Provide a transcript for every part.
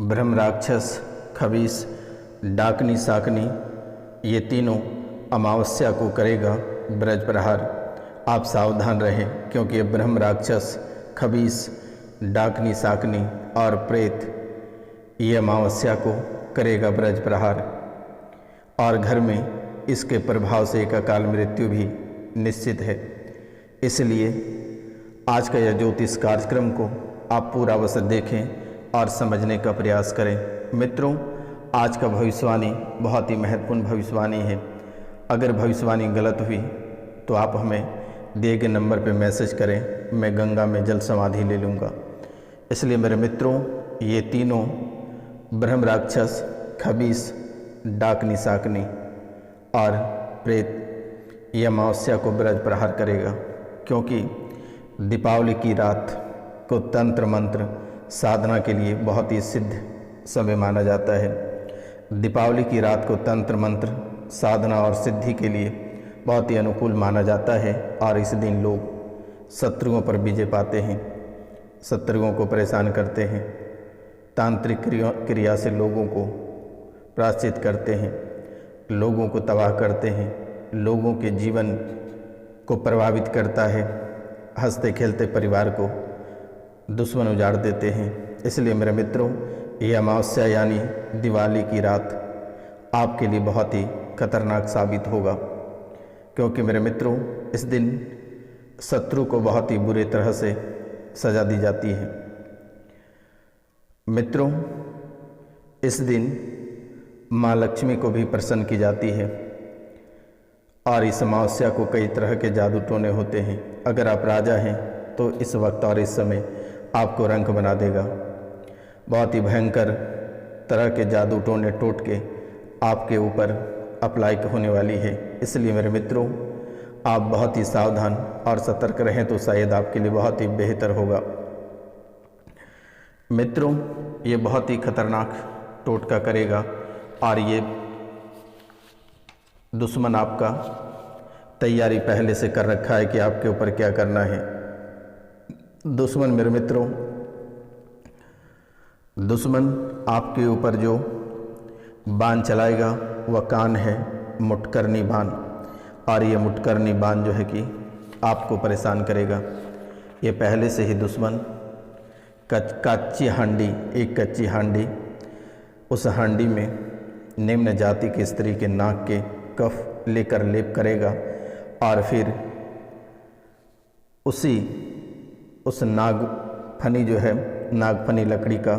ब्रह्म राक्षस, खबीस, डाकनी, साकनी, ये तीनों अमावस्या को करेगा ब्रज प्रहार। आप सावधान रहें, क्योंकि ये ब्रह्म राक्षस, खबीस, डाकनी, साकनी और प्रेत ये अमावस्या को करेगा ब्रज प्रहार, और घर में इसके प्रभाव से एक अकाल मृत्यु भी निश्चित है। इसलिए आज का यह ज्योतिष कार्यक्रम को आप पूरा अवश्य देखें और समझने का प्रयास करें। मित्रों, आज का भविष्यवाणी बहुत ही महत्वपूर्ण भविष्यवाणी है। अगर भविष्यवाणी गलत हुई तो आप हमें दिए गए नंबर पर मैसेज करें, मैं गंगा में जल समाधि ले लूँगा। इसलिए मेरे मित्रों, ये तीनों ब्रह्म राक्षस, खबीस, डाकनी, साकनी और प्रेत ये अमावस्या को ब्रज प्रहार करेगा, क्योंकि दीपावली की रात को तंत्र मंत्र साधना के लिए बहुत ही सिद्ध समय माना जाता है। दीपावली की रात को तंत्र मंत्र साधना और सिद्धि के लिए बहुत ही अनुकूल माना जाता है, और इस दिन लोग शत्रुओं पर विजय पाते हैं, शत्रुओं को परेशान करते हैं, तांत्रिक क्रिया से लोगों को प्रायश्चित करते हैं, लोगों को तबाह करते हैं, लोगों के जीवन को प्रभावित करता है, हंसते खेलते परिवार को दुश्मन उजाड़ देते हैं। इसलिए मेरे मित्रों, ये अमावस्या यानी दिवाली की रात आपके लिए बहुत ही खतरनाक साबित होगा, क्योंकि मेरे मित्रों, इस दिन शत्रु को बहुत ही बुरी तरह से सजा दी जाती है। मित्रों, इस दिन माँ लक्ष्मी को भी प्रसन्न की जाती है, और इस अमावस्या को कई तरह के जादू टोने होते हैं। अगर आप राजा हैं तो इस वक्त और इस समय आपको रंक बना देगा। बहुत ही भयंकर तरह के जादू टोने टोट के आपके ऊपर अप्लाई होने वाली है। इसलिए मेरे मित्रों, आप बहुत ही सावधान और सतर्क रहें तो शायद आपके लिए बहुत ही बेहतर होगा। मित्रों, ये बहुत ही खतरनाक टोटका करेगा, और ये दुश्मन आपका तैयारी पहले से कर रखा है कि आपके ऊपर क्या करना है। दुश्मन मेरे मित्रों, दुश्मन आपके ऊपर जो बाण चलाएगा वह कान है मुटकरनी बाण, और ये मुटकरनी बाण जो है कि आपको परेशान करेगा। ये पहले से ही दुश्मन कच्ची हांडी, एक कच्ची हांडी, उस हांडी में निम्न जाति की स्त्री के नाक के कफ लेकर लेप करेगा, और फिर उस नागफनी जो है, नागफनी लकड़ी का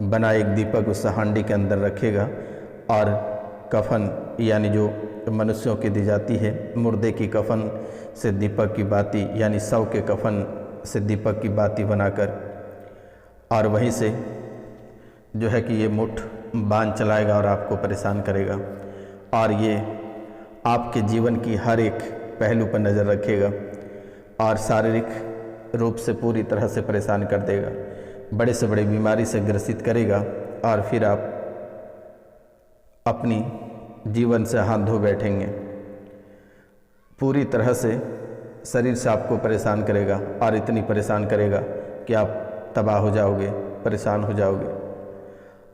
बना एक दीपक उस हांडी के अंदर रखेगा, और कफन यानी जो मनुष्यों की दी जाती है, मुर्दे की कफन से दीपक की बाती यानी शव के कफन से दीपक की बाती बनाकर, और वहीं से जो है कि ये मुठ बाण चलाएगा और आपको परेशान करेगा, और ये आपके जीवन की हर एक पहलू पर नज़र रखेगा और शारीरिक रूप से पूरी तरह से परेशान कर देगा, बड़े से बड़े बीमारी से ग्रसित करेगा, और फिर आप अपनी जीवन से हाथ धो बैठेंगे। पूरी तरह से शरीर से आपको परेशान करेगा, और इतनी परेशान करेगा कि आप तबाह हो जाओगे, परेशान हो जाओगे।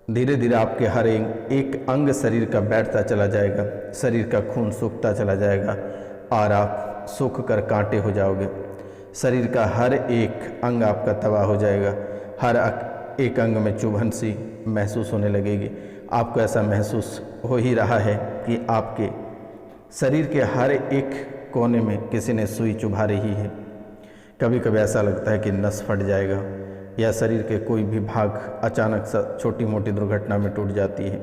धीरे धीरे आपके हर एक अंग शरीर का बैठता चला जाएगा, शरीर का खून सूखता चला जाएगा, और आप सूख कर कांटे हो जाओगे। शरीर का हर एक अंग आपका तबाह हो जाएगा, हर एक अंग में चुभन सी महसूस होने लगेगी। आपको ऐसा महसूस हो ही रहा है कि आपके शरीर के हर एक कोने में किसी ने सुई चुभा रही है। कभी कभी ऐसा लगता है कि नस फट जाएगा, या शरीर के कोई भी भाग अचानक से छोटी मोटी दुर्घटना में टूट जाती है।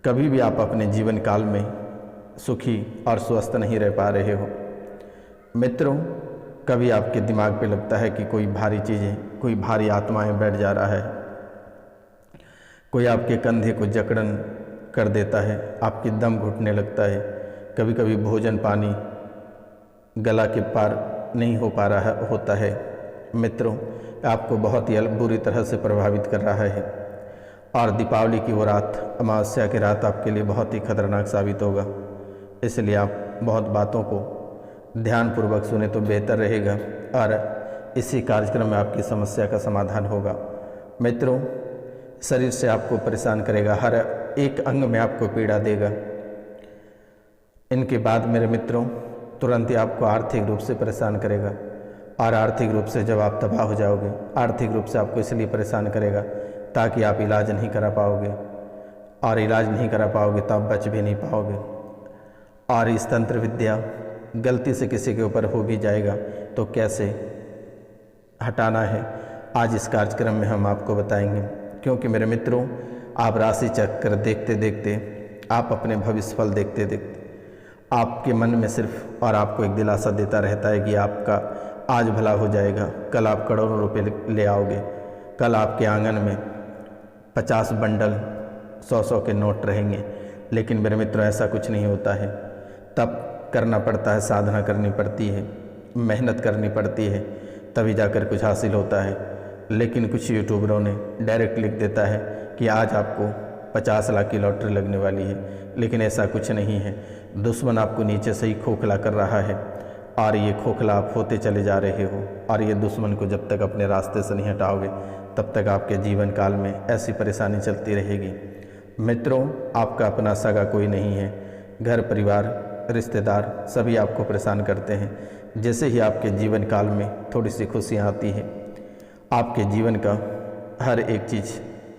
कभी भी आप अपने जीवन काल में सुखी और स्वस्थ नहीं रह पा रहे हो। मित्रों, कभी आपके दिमाग पे लगता है कि कोई भारी चीज़ें, कोई भारी आत्माएं बैठ जा रहा है, कोई आपके कंधे को जकड़न कर देता है, आपकी दम घुटने लगता है। कभी कभी भोजन पानी गला के पार नहीं हो पा रहा होता है। मित्रों, आपको बहुत ही बुरी तरह से प्रभावित कर रहा है, और दीपावली की वो रात, अमावस्या की रात आपके लिए बहुत ही खतरनाक साबित होगा। इसलिए आप बहुत बातों को ध्यानपूर्वक सुने तो बेहतर रहेगा, और इसी कार्यक्रम में आपकी समस्या का समाधान होगा। मित्रों, शरीर से आपको परेशान करेगा, हर एक अंग में आपको पीड़ा देगा। इनके बाद मेरे मित्रों तुरंत ही आपको आर्थिक रूप से परेशान करेगा, और आर्थिक रूप से जब आप तबाह हो जाओगे, आर्थिक रूप से आपको इसलिए परेशान करेगा ताकि आप इलाज नहीं करा पाओगे, और इलाज नहीं करा पाओगे तो आप बच भी नहीं पाओगे। और इस तंत्र विद्या गलती से किसी के ऊपर हो भी जाएगा तो कैसे हटाना है, आज इस कार्यक्रम में हम आपको बताएंगे। क्योंकि मेरे मित्रों, आप राशि चक्र देखते देखते, आप अपने भविष्य फल देखते देखते, आपके मन में सिर्फ और आपको एक दिलासा देता रहता है कि आपका आज भला हो जाएगा, कल आप करोड़ों रुपए ले आओगे, कल आपके आंगन में 50 बंडल 100-100 के नोट रहेंगे। लेकिन मेरे मित्रों, ऐसा कुछ नहीं होता है। तब करना पड़ता है, साधना करनी पड़ती है, मेहनत करनी पड़ती है, तभी जाकर कुछ हासिल होता है। लेकिन कुछ यूट्यूबरों ने डायरेक्ट लिख देता है कि आज आपको 50 लाख की लॉटरी लगने वाली है, लेकिन ऐसा कुछ नहीं है। दुश्मन आपको नीचे से ही खोखला कर रहा है, और ये खोखला आप होते चले जा रहे हो, और ये दुश्मन को जब तक अपने रास्ते से नहीं हटाओगे तब तक आपके जीवन काल में ऐसी परेशानी चलती रहेगी। मित्रों, आपका अपना सगा कोई नहीं है, घर परिवार रिश्तेदार सभी आपको परेशान करते हैं। जैसे ही आपके जीवन काल में थोड़ी सी खुशियाँ आती हैं, आपके जीवन का हर एक चीज़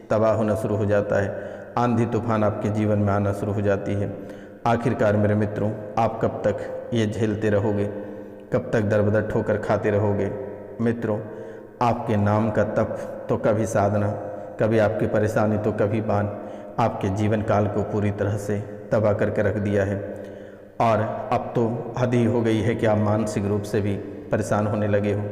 तबाह होना शुरू हो जाता है, आंधी तूफान आपके जीवन में आना शुरू हो जाती है। आखिरकार मेरे मित्रों, आप कब तक ये झेलते रहोगे, कब तक दर बदर ठोकर खाते रहोगे? मित्रों, आपके नाम का तप तो कभी साधना, कभी आपकी परेशानी तो कभी बान, आपके जीवन काल को पूरी तरह से तबाह करके रख दिया है। और अब तो हद ही हो गई है कि आप मानसिक रूप से भी परेशान होने लगे हो।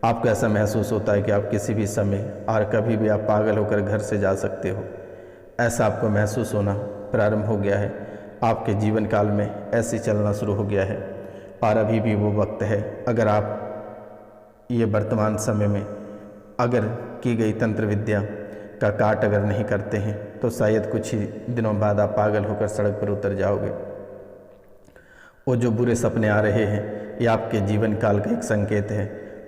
आपको ऐसा महसूस होता है कि आप किसी भी समय और कभी भी आप पागल होकर घर से जा सकते हो, ऐसा आपको महसूस होना प्रारंभ हो गया है। आपके जीवन काल में ऐसे चलना शुरू हो गया है, और अभी भी वो वक्त है। अगर आप ये वर्तमान समय में अगर की गई तंत्र विद्या का काट अगर नहीं करते हैं तो शायद कुछ ही दिनों बाद आप पागल होकर सड़क पर उतर जाओगे। वो जो बुरे सपने आ रहे हैं, ये आपके जीवन काल का एक संकेत है,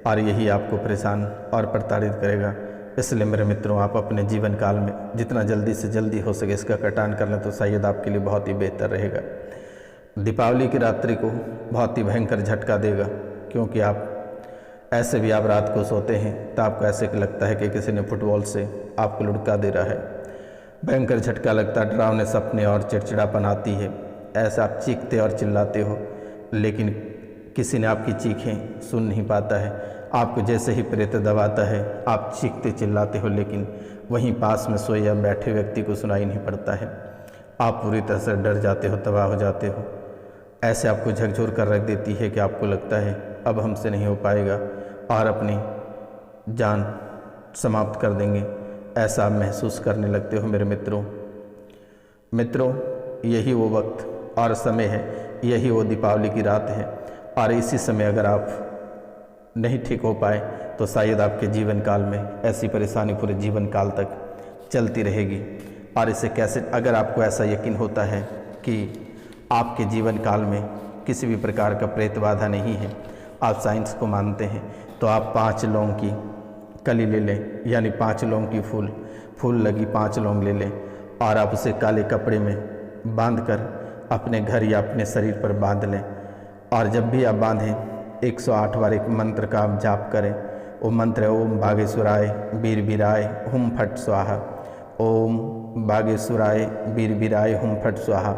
और यही आपको परेशान और प्रताड़ित करेगा। इसलिए मेरे मित्रों, आप अपने जीवन काल में जितना जल्दी से जल्दी हो सके इसका कटान कर लें तो शायद आपके लिए बहुत ही बेहतर रहेगा। दीपावली की रात्रि को बहुत ही भयंकर झटका देगा, क्योंकि आप ऐसे भी आप रात को सोते हैं तो आपको ऐसे लगता है कि किसी ने फुटबॉल से आपको लुढ़का दे रहा है। भयंकर झटका लगता है, डरावने सपने और चिड़चिड़ापन आती है। ऐसा आप चीखते और चिल्लाते हो, लेकिन किसी ने आपकी चीखें सुन नहीं पाता है। आपको जैसे ही प्रेत दबाता है आप चीखते चिल्लाते हो, लेकिन वहीं पास में सोए या बैठे व्यक्ति को सुनाई नहीं पड़ता है। आप पूरी तरह से डर जाते हो, तबाह हो जाते हो। ऐसे आपको झकझोर कर रख देती है कि आपको लगता है अब हमसे नहीं हो पाएगा, और अपनी जान समाप्त कर देंगे, ऐसा आप महसूस करने लगते हो। मेरे मित्रों, यही वो वक्त और समय है, यही वो दीपावली की रात है, और इसी समय अगर आप नहीं ठीक हो पाए तो शायद आपके जीवन काल में ऐसी परेशानी पूरे जीवन काल तक चलती रहेगी। और इसे कैसे, अगर आपको ऐसा यकीन होता है कि आपके जीवन काल में किसी भी प्रकार का प्रेत बाधा नहीं है, आप साइंस को मानते हैं, तो आप 5 लौंग की कली ले लें, यानी 5 लौंग की फूल लगी 5 लौंग ले लें, और आप उसे काले कपड़े में बांधकर अपने घर या अपने शरीर पर बांध लें। और जब भी आप बांधें 108 बार एक मंत्र का आप जाप करें। वो मंत्र है ओम बागेश्वराय वीरवीराय हुम फट स्वाहा, ओम बागेश्वराय वीरवीराय हुम फट स्वाहा।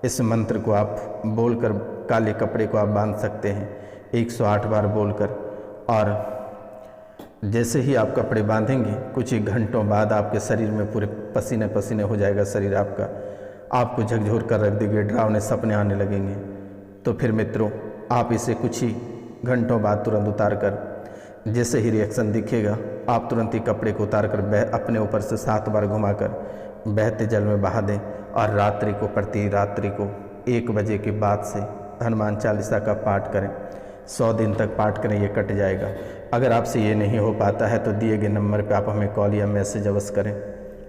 इस मंत्र को आप बोलकर काले कपड़े को आप बांध सकते हैं 108 बार बोलकर, और जैसे ही आप कपड़े बांधेंगे कुछ ही घंटों बाद आपके शरीर में पूरे पसीने पसीने हो जाएगा शरीर आपका, आपको झकझोर कर रख देंगे, डरावने सपने आने लगेंगे। तो फिर मित्रों, आप इसे कुछ ही घंटों बाद तुरंत उतार कर, जैसे ही रिएक्शन दिखेगा आप तुरंत ही कपड़े को उतार कर अपने ऊपर से 7 बार घुमाकर बहते जल में बहा दें, और रात्रि को प्रति रात्रि को 1 बजे के बाद से हनुमान चालीसा का पाठ करें। 100 दिन तक पाठ करें, ये कट जाएगा। अगर आपसे ये नहीं हो पाता है तो दिए गए नंबर पे आप हमें कॉल या मैसेज अवश्य करें।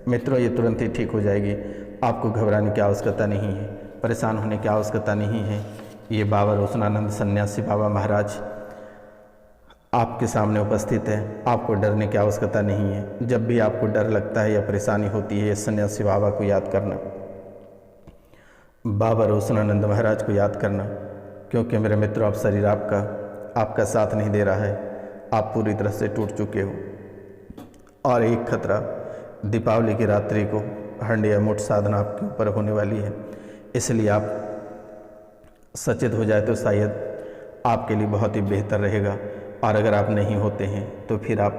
मित्रों, ये तुरंत ही ठीक हो जाएगी, आपको घबराने की आवश्यकता नहीं है, परेशान होने की आवश्यकता नहीं है। ये बाबा रोशनानंद सन्यासी बाबा महाराज आपके सामने उपस्थित है। आपको डरने की आवश्यकता नहीं है। जब भी आपको डर लगता है या परेशानी होती है, सन्यासी बाबा को याद करना, बाबा रोशनानंद महाराज को याद करना, क्योंकि मेरे मित्रों, आप शरीर आपका साथ नहीं दे रहा है। आप पूरी तरह से टूट चुके हो। और एक खतरा दीपावली की रात्रि को हंड या मुठ साधना आपके ऊपर होने वाली है, इसलिए आप सचेत हो जाए तो शायद आपके लिए बहुत ही बेहतर रहेगा। और अगर आप नहीं होते हैं तो फिर आप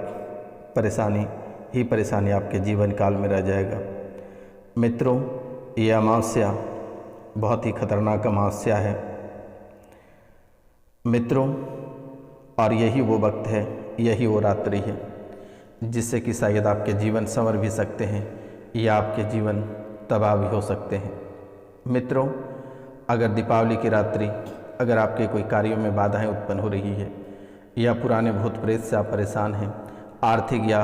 परेशानी आपके जीवन काल में रह जाएगा। मित्रों, ये अमावस्या बहुत ही खतरनाक अमावस्या है मित्रों, और यही वो वक्त है, यही वो रात्रि है जिससे कि शायद आपके जीवन संवर भी सकते हैं या आपके जीवन तबाह भी हो सकते हैं। मित्रों, अगर दीपावली की रात्रि अगर आपके कोई कार्यों में बाधाएं उत्पन्न हो रही है या पुराने भूत प्रेत से आप परेशान हैं, आर्थिक या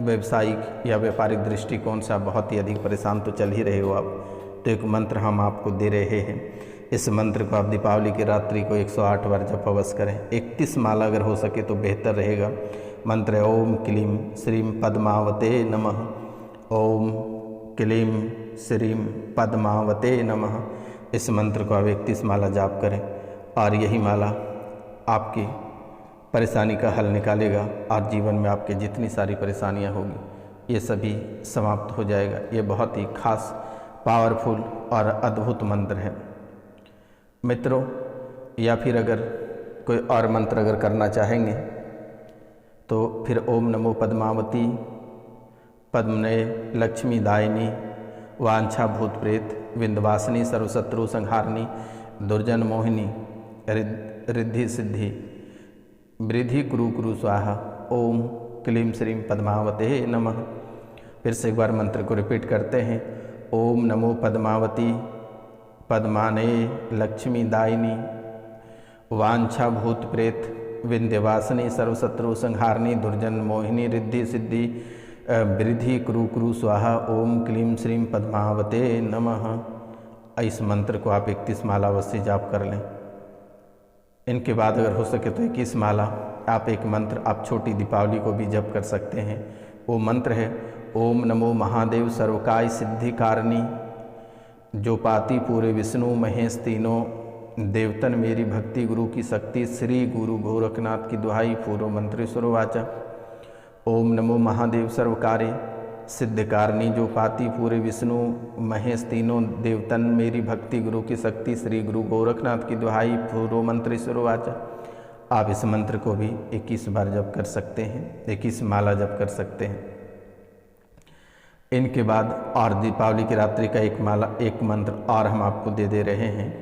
व्यवसायिक या व्यापारिक दृष्टिकोण से आप बहुत ही अधिक परेशान तो चल ही रहे हो आप, तो एक मंत्र हम आपको दे रहे हैं। इस मंत्र को आप दीपावली की रात्रि को 108 बार जप अवश्य करें। 31 माला अगर हो सके तो बेहतर रहेगा। मंत्र है ओम क्लीम श्रीम पद्मावते नमः। ओम क्लीम श्रीम पद्मावते नमः। इस मंत्र को आप 31 माला जाप करें और यही माला आपकी परेशानी का हल निकालेगा और जीवन में आपके जितनी सारी परेशानियां होगी ये सभी समाप्त हो जाएगा। ये बहुत ही खास, पावरफुल और अद्भुत मंत्र है मित्रों। या फिर अगर कोई और मंत्र अगर करना चाहेंगे तो फिर ओम नमो पद्मावती पद्मने लक्ष्मी दायिनी वांछा भूत प्रेत विंध्यवासिनी सर्वशत्रु संहारिणी दुर्जन मोहिनी रिद्धि सिद्धि वृद्धि कुरु कुरु स्वाहा। ओम क्लीम श्रीम पद्मावते नमः। फिर से एक बार मंत्र को रिपीट करते हैं। ओम नमो पद्मावती पद्माने लक्ष्मी दायिनी वांछा भूत प्रेत विंध्यवासिनी सर्वशत्रु संहारिणी दुर्जन मोहिनी रिद्धि सिद्धि वृद्धि कुरु कुरु स्वाहा। ओम क्लीम श्रीम पद्मावते नमः। इस मंत्र को आप 31 माला अवश्य जाप कर लें। इनके बाद अगर हो सके तो 21 माला आप एक मंत्र आप छोटी दीपावली को भी जप कर सकते हैं। वो मंत्र है ओम नमो महादेव सर्वकाय सिद्धि कारिणी जो पाती पूरे विष्णु महेश तीनों देवतन मेरी भक्ति गुरु की शक्ति श्री गुरु गोरखनाथ की दुहाई पूर्व मंत्र सुरवाचा। ओम नमो महादेव सर्वकार्य सिद्धकारिणी जो पाती पूरे विष्णु महेश तीनों देवतन मेरी भक्ति गुरु की शक्ति श्री गुरु गोरखनाथ की दुहाई पूर्व मंत्र सुरवाचा। आप इस मंत्र को भी 21 बार जप कर सकते हैं, 21 माला जप कर सकते हैं। इनके बाद और दीपावली की रात्रि का एक मंत्र और हम आपको दे रहे हैं।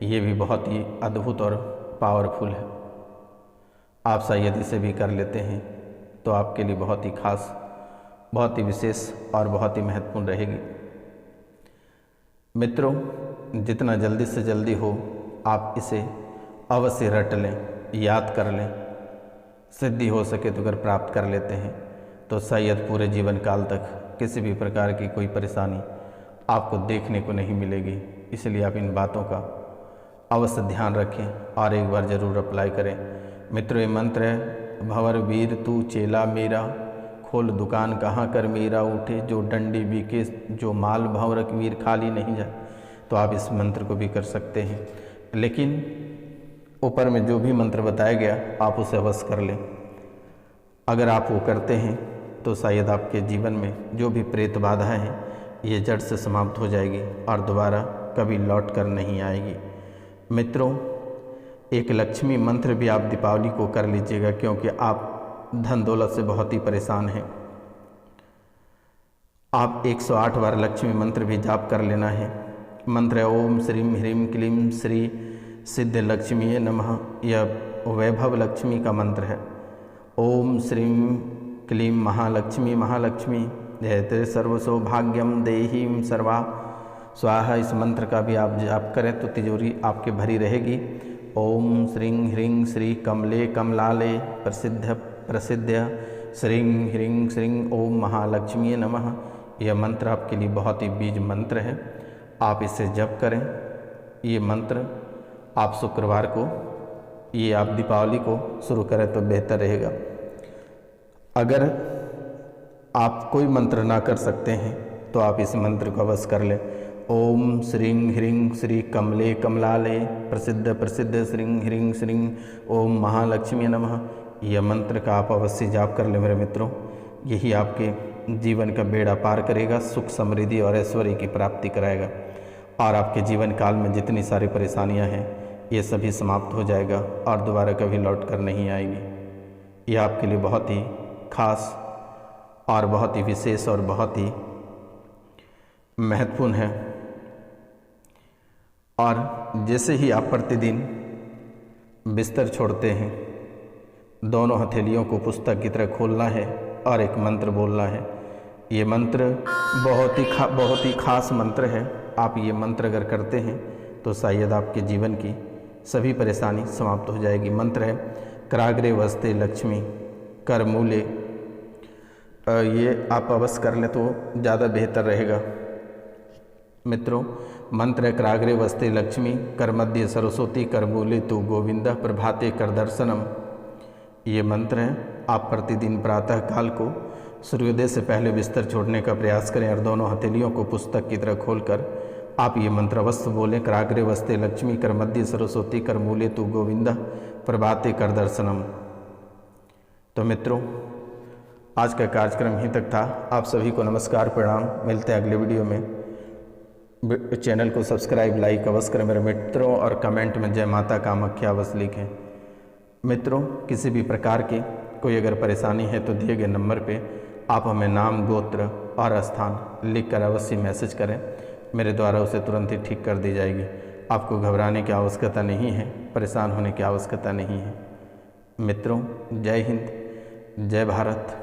ये भी बहुत ही अद्भुत और पावरफुल है। आप शायद इसे भी कर लेते हैं तो आपके लिए बहुत ही खास, बहुत ही विशेष और बहुत ही महत्वपूर्ण रहेगी। मित्रों, जितना जल्दी से जल्दी हो आप इसे अवश्य रट लें, याद कर लें। सिद्धि हो सके तो अगर प्राप्त कर लेते हैं तो शायद पूरे जीवन काल तक किसी भी प्रकार की कोई परेशानी आपको देखने को नहीं मिलेगी। इसलिए आप इन बातों का अवश्य ध्यान रखें और एक बार ज़रूर अप्लाई करें। मित्रों, ये मंत्र है भंवर वीर तू चेला मेरा खोल दुकान कहाँ कर मेरा उठे जो डंडी बिके जो माल भंवर वीर खाली नहीं जाए। तो आप इस मंत्र को भी कर सकते हैं, लेकिन ऊपर में जो भी मंत्र बताया गया आप उसे अवश्य कर लें। अगर आप वो करते हैं तो शायद आपके जीवन में जो भी प्रेत बाधाएँ हैं ये जड़ से समाप्त हो जाएगी और दोबारा कभी लौट कर नहीं आएगी। मित्रों, एक लक्ष्मी मंत्र भी आप दीपावली को कर लीजिएगा, क्योंकि आप धन दौलत से बहुत ही परेशान हैं। आप 108 बार लक्ष्मी मंत्र भी जाप कर लेना है। मंत्र है ओम श्रीम ह्रीम क्लीम श्री सिद्ध लक्ष्मी नमः। यह वैभव लक्ष्मी का मंत्र है। ओम श्रीम क्लीम महालक्ष्मी महालक्ष्मी जयते सर्व सौभाग्यम देहीम सर्वा स्वाहा। इस मंत्र का भी आप जाप करें तो तिजोरी आपके भरी रहेगी। ओम श्रीं ह्रीं श्री कमले कमलाले प्रसिद्ध श्रीं ह्रीं श्रीं ओम महालक्ष्मी नमः। यह मंत्र आपके लिए बहुत ही बीज मंत्र है, आप इसे जप करें। ये मंत्र आप शुक्रवार को ये आप दीपावली को शुरू करें तो बेहतर रहेगा। अगर आप कोई मंत्र ना कर सकते हैं तो आप इस मंत्र को अवश्य कर लें। ओम श्रीं ह्रीं श्री कमले कमलालय प्रसिद्ध प्रसिद्ध श्रीं ह्रीं श्रीं ओम महालक्ष्मी नमः। यह मंत्र का आप अवश्य जाप कर लें मेरे मित्रों। यही आपके जीवन का बेड़ा पार करेगा, सुख समृद्धि और ऐश्वर्य की प्राप्ति कराएगा और आपके जीवन काल में जितनी सारी परेशानियां हैं ये सभी समाप्त हो जाएगा और दोबारा कभी लौट कर नहीं आएगी। यह आपके लिए बहुत ही खास और बहुत ही विशेष और बहुत ही महत्वपूर्ण है। और जैसे ही आप प्रतिदिन बिस्तर छोड़ते हैं, दोनों हथेलियों को पुस्तक की तरह खोलना है और एक मंत्र बोलना है। ये मंत्र बहुत ही खास मंत्र है। आप ये मंत्र अगर करते हैं तो शायद आपके जीवन की सभी परेशानी समाप्त हो जाएगी। मंत्र है कराग्रे वस्ते लक्ष्मी करमूले। ये आप अवश्य कर लें तो ज़्यादा बेहतर रहेगा मित्रों। मंत्र है कराग्रे वस्ते लक्ष्मी कर मध्य सरस्वती करमूले तु गोविंद प्रभाते कर दर्शनम। ये मंत्र है आप प्रतिदिन प्रातः काल को सूर्योदय से पहले बिस्तर छोड़ने का प्रयास करें और दोनों हथेलियों को पुस्तक की तरह खोलकर आप ये मंत्र अवश्य बोलें। कराग्रे वस्ते लक्ष्मी कर मध्य सरस्वती कर मूले तु गोविंद प्रभाते कर दर्शनम। तो मित्रों, आज का कार्यक्रम यहीं तक था। आप सभी को नमस्कार प्रणाम। मिलते हैं अगले वीडियो में। चैनल को सब्सक्राइब लाइक अवश्य करें मेरे मित्रों और कमेंट में जय माता कामाख्या अवश्य लिखें। मित्रों, किसी भी प्रकार की कोई अगर परेशानी है तो दिए गए नंबर पे आप हमें नाम गोत्र और स्थान लिखकर अवश्य मैसेज करें। मेरे द्वारा उसे तुरंत ही ठीक कर दी जाएगी। आपको घबराने की आवश्यकता नहीं है, परेशान होने की आवश्यकता नहीं है। मित्रों, जय हिंद, जय भारत।